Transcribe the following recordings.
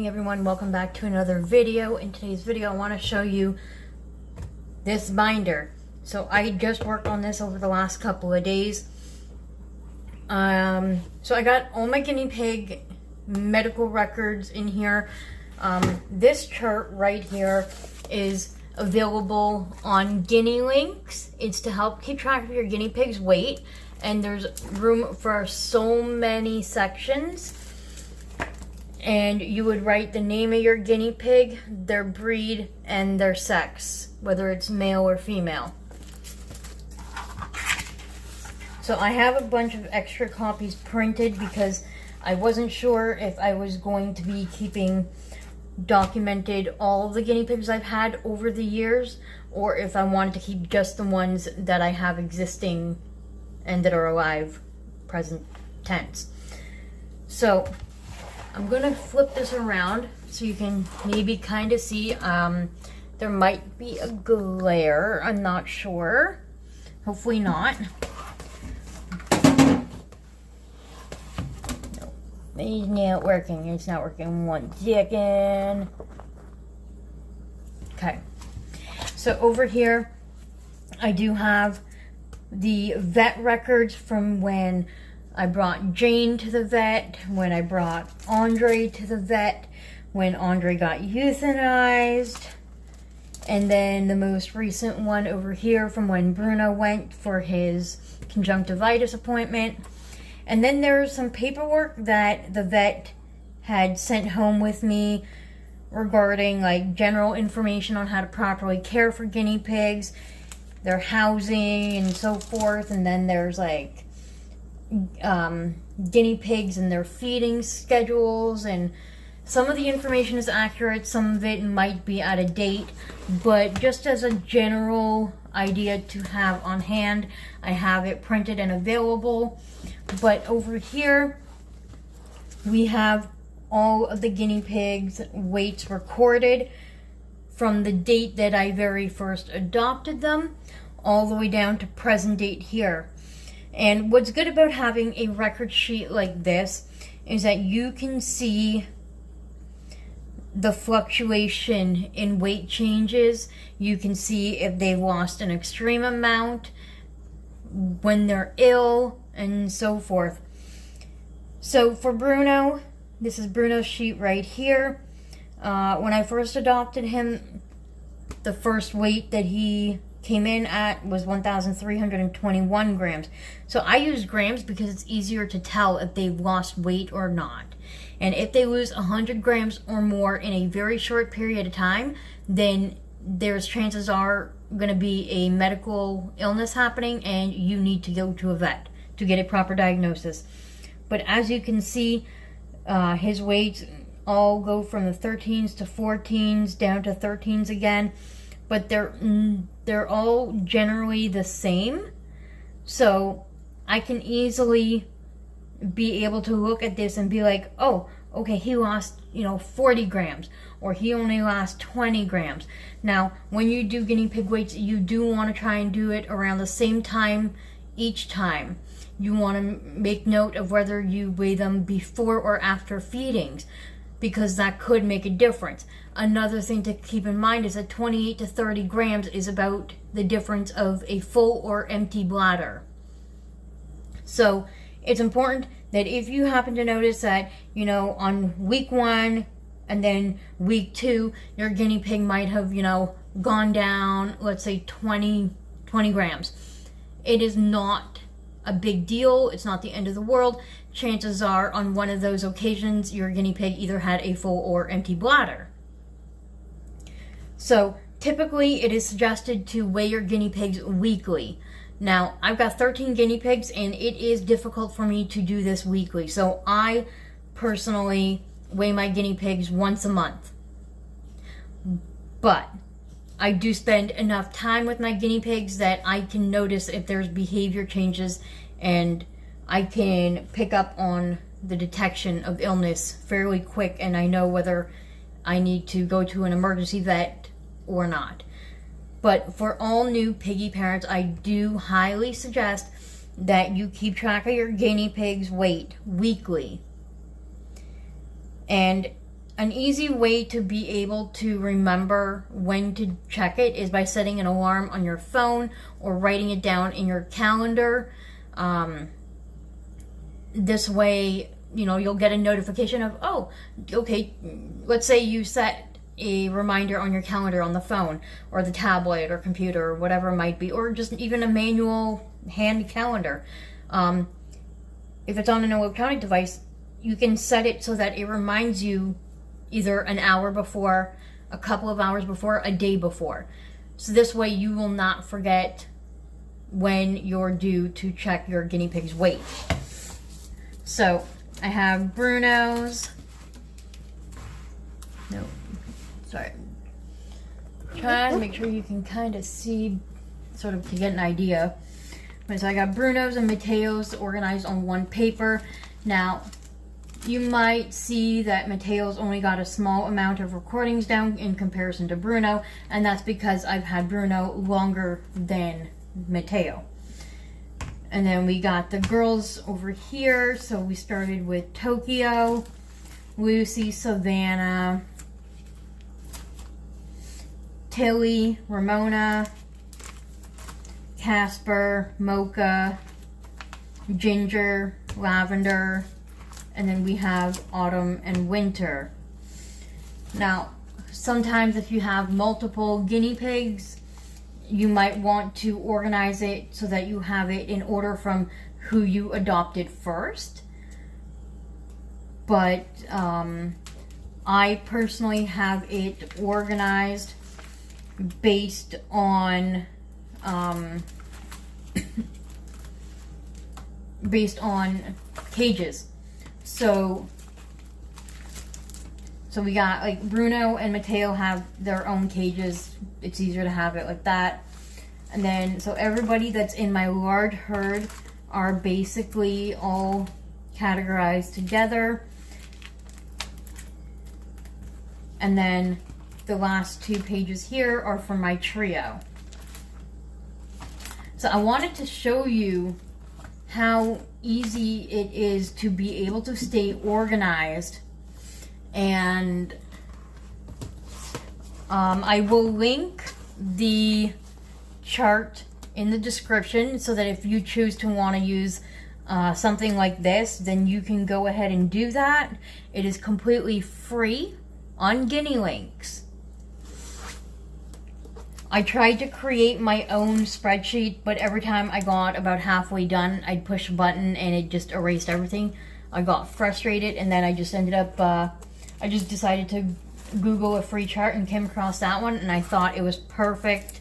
morning, everyone. Welcome back to another video. In today's video, I want to show you this binder. So I just worked on this over the last couple of days. So I got all my guinea pig medical records in here. This chart right here is available on Guinea Links. It's to help keep track of your guinea pig's weight, and there's room for so many sections. And you would write the name of your guinea pig, their breed, and their sex, whether it's male or female. So I have a bunch of extra copies printed because I wasn't sure if I was going to be keeping documented all of the guinea pigs I've had over the years, or if I wanted to keep just the ones that I have existing and that are alive, present tense. So I'm gonna flip this around so you can maybe kind of see. There might be a glare, I'm not sure. Hopefully not. No, it's not working. It's not working. 1 second. Okay. So over here, I do have the vet records from when I brought Jane to the vet, when I brought Andre to the vet, when Andre got euthanized, and then the most recent one over here from when Bruno went for his conjunctivitis appointment. And then there's some paperwork that the vet had sent home with me regarding like general information on how to properly care for guinea pigs, their housing and so forth. And then there's like guinea pigs and their feeding schedules, and some of the information is accurate, some of it might be out of date, but just as a general idea to have on hand, I have it printed and available. But over here we have all of the guinea pigs' weights recorded from the date that I very first adopted them all the way down to present date here. And what's good about having a record sheet like this is that you can see the fluctuation in weight changes. You can see if they've lost an extreme amount, when they're ill, and so forth. So for Bruno, this is Bruno's sheet right here. When I first adopted him, the first weight that he came in at was 1,321 grams. So I use grams because it's easier to tell if they've lost weight or not. And if they lose 100 grams or more in a very short period of time, then there's chances are going to be a medical illness happening and you need to go to a vet to get a proper diagnosis. But as you can see, his weights all go from the 13s to 14s down to 13s again. But they're all generally the same. So I can easily be able to look at this and be like, oh, okay, he lost, 40 grams, or he only lost 20 grams. Now, when you do guinea pig weights, you do want to try and do it around the same time each time. You want to make note of whether you weigh them before or after feedings, because that could make a difference. Another thing to keep in mind is that 28 to 30 grams is about the difference of a full or empty bladder. So it's important that if you happen to notice that, on week 1 and then week 2, your guinea pig might have, gone down, let's say 20 grams. It is not a big deal. It's not the end of the world. Chances are on one of those occasions, your guinea pig either had a full or empty bladder. So typically it is suggested to weigh your guinea pigs weekly. Now, I've got 13 guinea pigs and it is difficult for me to do this weekly. So I personally weigh my guinea pigs once a month. But I do spend enough time with my guinea pigs that I can notice if there's behavior changes, and I can pick up on the detection of illness fairly quick, and I know whether I need to go to an emergency vet or not. But for all new piggy parents, I do highly suggest that you keep track of your guinea pig's weight weekly. And an easy way to be able to remember when to check it is by setting an alarm on your phone or writing it down in your calendar. This way, you'll get a notification of, oh, okay, let's say you set a reminder on your calendar on the phone or the tablet or computer or whatever it might be, or just even a manual hand calendar. If it's on an electronic device, you can set it so that it reminds you either an hour before, a couple of hours before, a day before. So this way you will not forget when you're due to check your guinea pig's weight. So I have Bruno's. No, sorry. Try to make sure you can kind of see, sort of to get an idea. So I got Bruno's and Mateo's organized on one paper. Now, you might see that Mateo's only got a small amount of recordings down in comparison to Bruno, and that's because I've had Bruno longer than Mateo. And then we got the girls over here. So we started with Tokyo, Lucy, Savannah, Tilly, Ramona, Casper, Mocha, Ginger, Lavender, and then we have Autumn and Winter. Now, sometimes if you have multiple guinea pigs, you might want to organize it so that you have it in order from who you adopted first. But I personally have it organized based on cages. So we got, like, Bruno and Mateo have their own cages. It's easier to have it like that. And then, so everybody that's in my large herd are basically all categorized together. And then the last 2 pages here are for my trio. So I wanted to show you how easy it is to be able to stay organized, and I will link the chart in the description so that if you choose to want to use something like this, then you can go ahead and do that. It is completely free on Guinea Links. I tried to create my own spreadsheet, but every time I got about halfway done, I'd push a button and it just erased everything. I got frustrated, and then I just ended up, I just decided to Google a free chart and came across that one, and I thought it was perfect.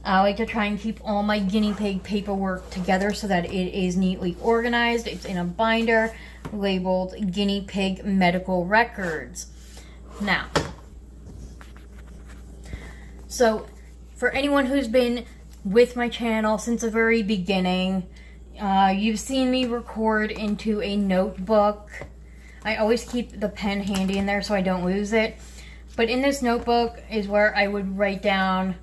I like to try and keep all my guinea pig paperwork together so that it is neatly organized. It's in a binder labeled Guinea Pig Medical Records. Now, so for anyone who's been with my channel since the very beginning, you've seen me record into a notebook. I always keep the pen handy in there so I don't lose it. But in this notebook is where I would write down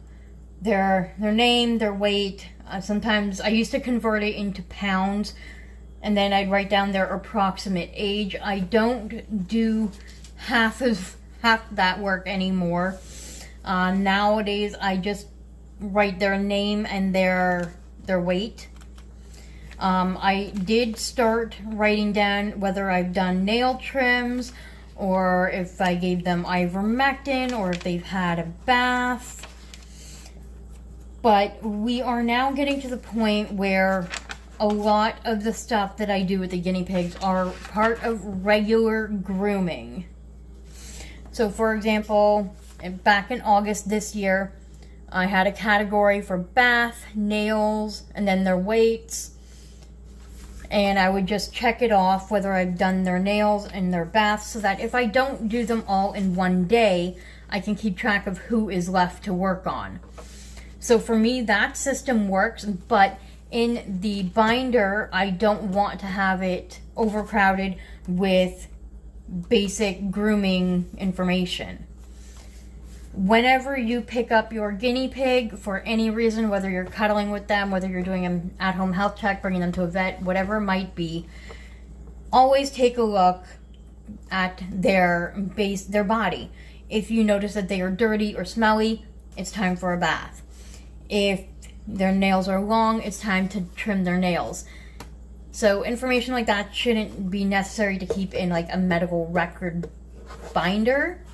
their name, their weight. Sometimes I used to convert it into pounds, and then I'd write down their approximate age. I don't do half that work anymore. Nowadays, I just write their name and their weight. I did start writing down whether I've done nail trims, or if I gave them ivermectin, or if they've had a bath. But we are now getting to the point where a lot of the stuff that I do with the guinea pigs are part of regular grooming. So, for example, back in August this year, I had a category for bath, nails, and then their weights. And I would just check it off whether I've done their nails and their baths, so that if I don't do them all in one day, I can keep track of who is left to work on. So for me, that system works, but in the binder, I don't want to have it overcrowded with basic grooming information. Whenever you pick up your guinea pig for any reason, whether you're cuddling with them, whether you're doing an at-home health check, bringing them to a vet, whatever it might be, always take a look at their body. If you notice that they are dirty or smelly, it's time for a bath. If their nails are long, it's time to trim their nails. So information like that shouldn't be necessary to keep in like a medical record binder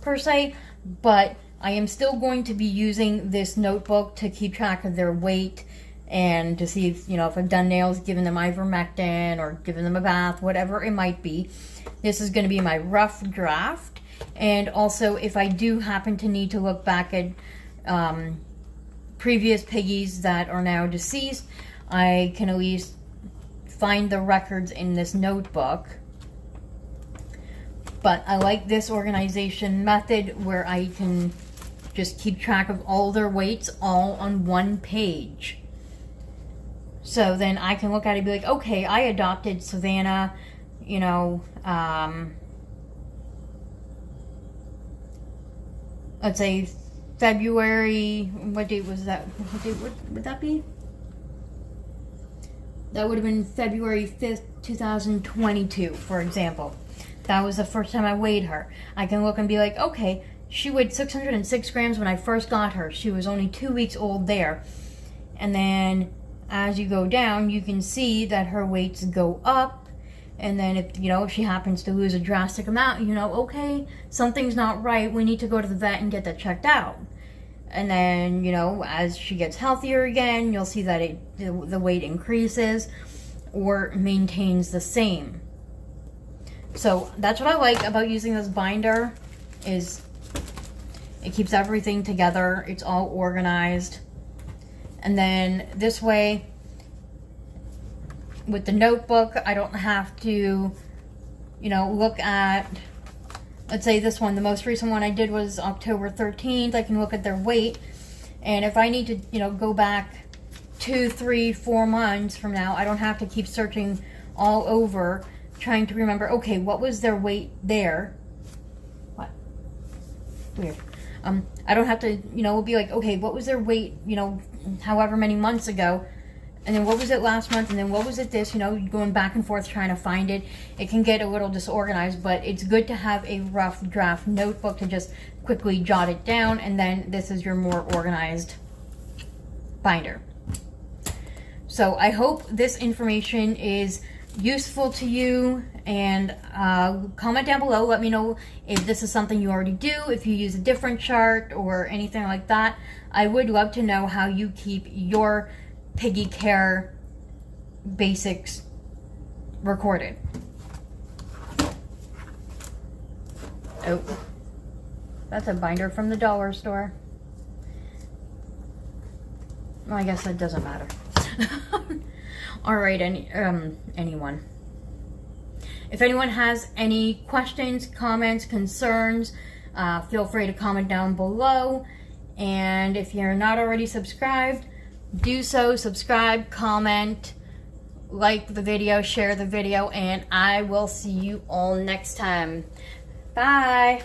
per se, but I am still going to be using this notebook to keep track of their weight and to see if, if I've done nails, given them ivermectin or given them a bath, whatever it might be. This is going to be my rough draft. And also, if I do happen to need to look back at previous piggies that are now deceased, I can at least find the records in this notebook. But I like this organization method where I can just keep track of all their weights all on one page. So then I can look at it and be like, okay, I adopted Savannah, let's say February, what date was that? What date would that be? That would have been February 5th, 2022, for example. That was the first time I weighed her. I can look and be like, okay, she weighed 606 grams when I first got her. She was only 2 weeks old there. And then as you go down, you can see that her weights go up. And then if she happens to lose a drastic amount, okay, something's not right. We need to go to the vet and get that checked out. And then, as she gets healthier again, you'll see that the weight increases or maintains the same. So that's what I like about using this binder, is it keeps everything together. It's all organized. And then this way, with the notebook, I don't have to, look at, let's say this one, the most recent one I did was October 13th. I can look at their weight. And if I need to, go back 2, 3, 4 months from now, I don't have to keep searching all over, trying to remember, okay, what was their weight there? What? Weird. I don't have to, be like, okay, what was their weight, however many months ago? And then what was it last month? And then what was it this? Going back and forth trying to find it. It can get a little disorganized, but it's good to have a rough draft notebook to just quickly jot it down. And then this is your more organized binder. So I hope this information is useful to you, and comment down below. Let me know if this is something you already do, if you use a different chart or anything like that. I would love to know how you keep your piggy care basics recorded. Oh, that's a binder from the dollar store. Well, I guess that doesn't matter. All right, anyone. If anyone has any questions, comments, concerns, feel free to comment down below. And if you're not already subscribed, do so. Subscribe, comment, like the video, share the video, and I will see you all next time. Bye.